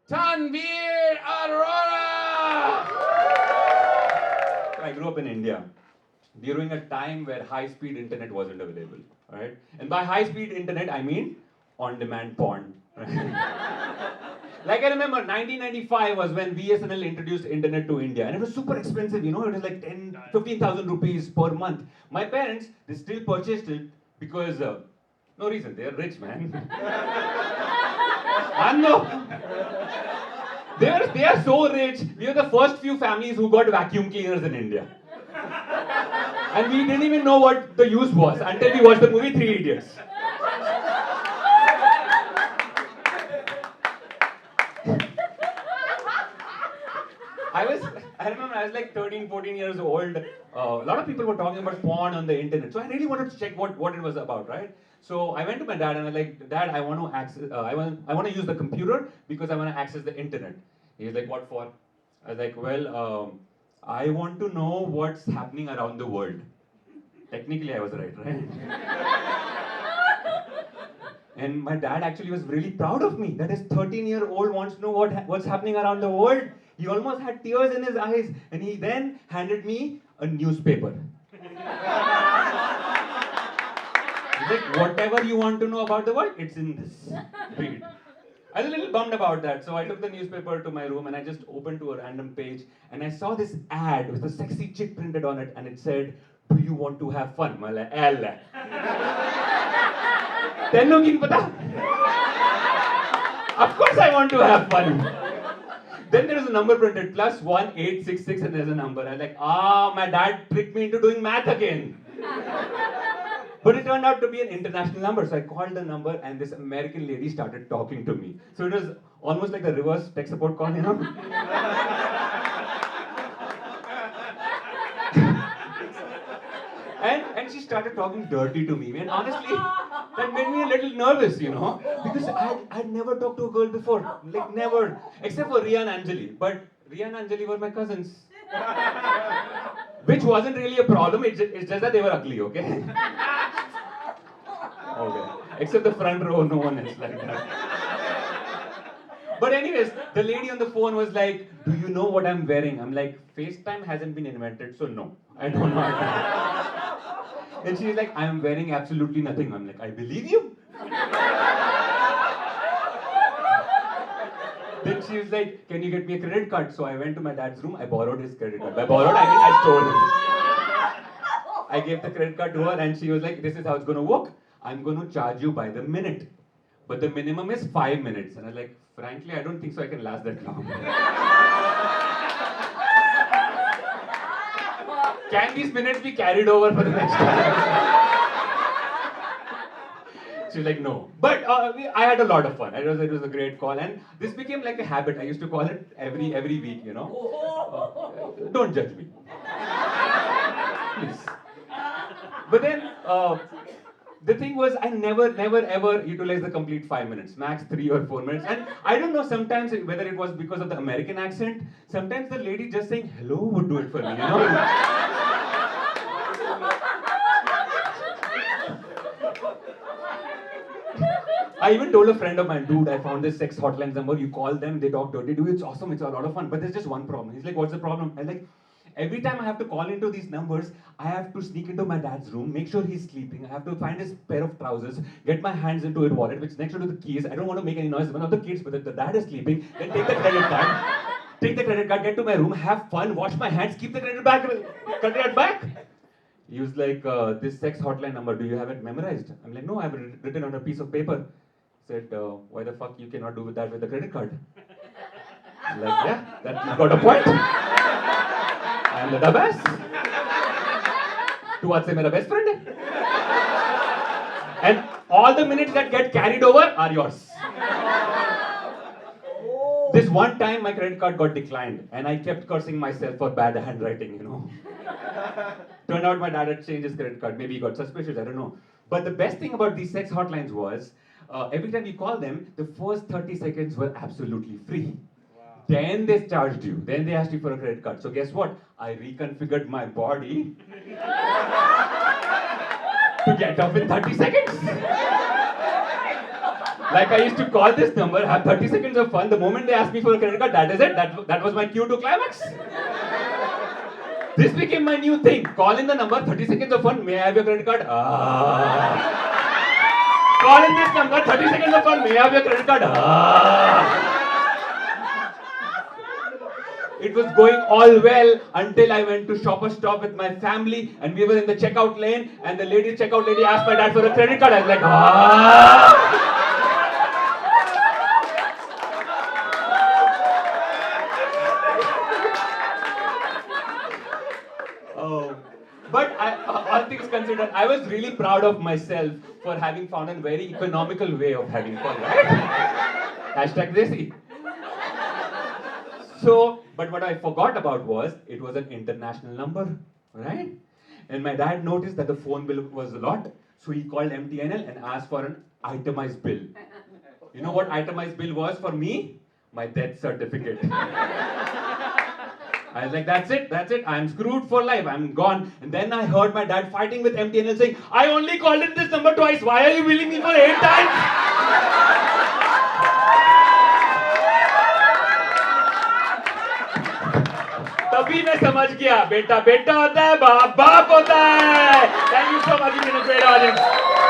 Tanveer Arora! I grew up in India during a time where high-speed internet wasn't available, right? And by high-speed internet, I mean on-demand porn. Like I remember, 1995 was when BSNL introduced internet to India, and it was super expensive. You know, it was like 10, 15,000 rupees per month. My parents, they still purchased it because no reason. They're rich, man. And no, they are so rich. We are the first few families who got vacuum cleaners in India. And we didn't even know what the use was until we watched the movie Three Idiots. I remember I was like 13, 14 years old. A lot of people were talking about porn on the internet. So I really wanted to check what it was about, right? So I went to my dad and I was like, Dad, I want to access, I want to use the computer because I want to access the internet. He's like, what for? I was like, well, I want to know what's happening around the world. Technically, I was right? And my dad actually was really proud of me that his 13-year-old wants to know what's happening around the world. He almost had tears in his eyes, and he then handed me a newspaper. He's like, whatever you want to know about the world, it's in this. Read. I was a little bummed about that, so I took the newspaper to my room and I just opened to a random page and I saw this ad with a sexy chick printed on it and it said, "Do you want to have fun?" मैं like, "L." तेनों की पता? Of course I want to have fun. Then there is a number printed, +1866, and there's a number. I'm like, my dad tricked me into doing math again. But it turned out to be an international number, so I called the number and this American lady started talking to me. So it was almost like the reverse tech support call, you know? And she started talking dirty to me. And honestly, that made me a little nervous, you know? Because I'd never talked to a girl before. Like, never. Except for Riya and Anjali. But Riya and Anjali were my cousins. Which wasn't really a problem, it's just that they were ugly, okay? Okay. Except the front row, no one is like that. But anyways, the lady on the phone was like, "Do you know what I'm wearing?" I'm like, "FaceTime hasn't been invented, so no. I don't know." And she's like, "I'm wearing absolutely nothing." I'm like, "I believe you." Then she was like, "Can you get me a credit card?" So I went to my dad's room, I borrowed his credit card. By borrowed, I mean I stole him. I gave the credit card to her and she was like, "This is how it's going to work. I'm going to charge you by the minute. But the minimum is 5 minutes." And I was like, frankly, I don't think so I can last that long. Can these minutes be carried over for the next time? She was like, "No." But I had a lot of fun. It was a great call. And this became like a habit. I used to call it every week, you know. Don't judge me. Please. But then, the thing was, I never ever utilized the complete 5 minutes, max 3 or 4 minutes. And I don't know sometimes whether it was because of the American accent. Sometimes the lady just saying hello would do it for me, you know? I even told a friend of mine, "Dude, I found this sex hotline number. You call them, they talk dirty. Dude, it's awesome. It's a lot of fun. But there's just one problem." He's like, "What's the problem?" I'm like, "Every time I have to call into these numbers, I have to sneak into my dad's room, make sure he's sleeping. I have to find his pair of trousers, get my hands into his wallet, which is next to the keys. I don't want to make any noise. One of the kids, but the dad is sleeping. Then take the credit card, get to my room, have fun, wash my hands, keep the credit back." He was like, "This sex hotline number, do you have it memorized?" I'm like, "No, I have it written on a piece of paper." He said, "Why the fuck you cannot do that with the credit card?" I'm like, "Yeah, that you got a point. I'm the best. तू आज से मेरा best friend है." And all the minutes that get carried over are yours. This one time my credit card got declined and I kept cursing myself for bad handwriting, you know. Turned out my dad had changed his credit card. Maybe he got suspicious, I don't know. But the best thing about these sex hotlines was, every time you call them, the first 30 seconds were absolutely free. Then they charged you. Then they asked you for a credit card. So guess what? I reconfigured my body to get off in 30 seconds. Like I used to call this number, have 30 seconds of fun. The moment they asked me for a credit card, that is it. That was my cue to climax. This became my new thing. Call in the number, 30 seconds of fun. May I have your credit card? Call in this number, 30 seconds of fun. May I have your credit card? It was going all well until I went to Shoppers Stop with my family and we were in the checkout lane and the checkout lady asked my dad for a credit card. I was like, Oh. But all things considered, I was really proud of myself for having found a very economical way of having fun, right? Hashtag Desi. So, but what I forgot about was, it was an international number, right? And my dad noticed that the phone bill was a lot, so he called MTNL and asked for an itemized bill. You know what itemized bill was for me? My death certificate. I was like, that's it, I'm screwed for life, I'm gone. And then I heard my dad fighting with MTNL saying, I only called in this number twice, why are you billing me for 8 times? तभी मैं समझ गया बेटा बेटा होता है बाप बाप होता है. Thank you so much, you've been a great audience.